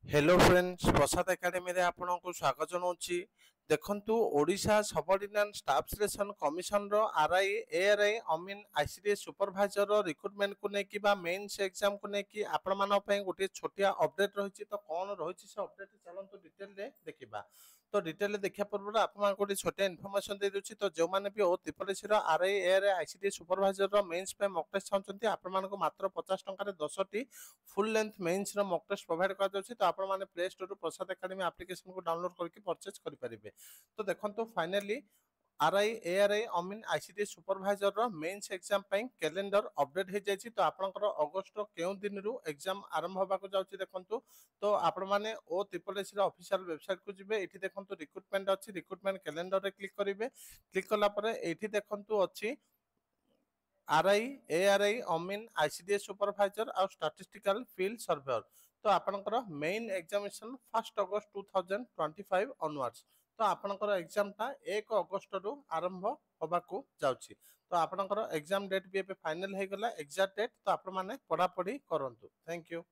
Hello friends प्रसाद academy रे आपनको स्वागत जनाऊँगी। देखंतु Odisha subordinate staff selection commission रो आरआई एआरआई अमीन आईसीडीएस सुपरवाइजर रो रिक्रुटमेंट को लेकिन बा मेंस एग्जाम को लेकिन आपण मानक पई गोटे छोटिया अपडेट रही तो कौन रही से अपडेट चलतु डिटेल रे देखिबा। तो डिटेल देखा पूर्व आपको गोटे छोटिया इनफॉरमेशन दे दूची। तो जो माने भी ओ त्रिपलेसी रो आरआई एआरआई आईसीडीएस सुपरवाइजर रो मेंस पे मॉक टेस्ट चाहते आपण मानक मात्र 50 टंका रे 10 टी फुल लेंथ मेंस रो मॉक टेस्ट प्रोवाइड कर दउची। तो आपण माने प्ले स्टोर रो प्रसाद एकेडमी एप्लिकेशन को डाउनलोड करके परचेज करि परिबे। तो देखो फाइनाली आरआई एआरआई अमीन आईसीडीएस सुपरवाइजर रो मेंस एग्जाम पई कैलेंडर अपडेट हो जायछि। तो आपनकर अगस्त केउ दिन रु एग्जाम आरंभ होबा को जाउछि देखंतु। तो आपण माने ओ ट्रिपल सी रो ऑफिशियल वेबसाइट को जिबे। एठी देखंतु रिक्रुटमेंट अछि, रिक्रुटमेंट कैलेंडर रे क्लिक करिवे। क्लिक कला परे एठी देखंतु अछि आरआई एआरआई अमीन आईसीडीएस सुपरवाइजर और स्टैटिस्टिकल फील्ड सर्वेयर। तो आपनकर मेन एग्जामिनेशन 1 अगस्त 2025 ऑनवर्ड्स। तो आपनकर एग्जाम ता 1 अगस्त रु आरंभ होबा को जाउछि। तो आपनकर एग्जाम डेट भी फाइनल हे गला एग्जैक्ट डेट। तो आपण माने पढ़ा पढ़ी करंतु। Thank you.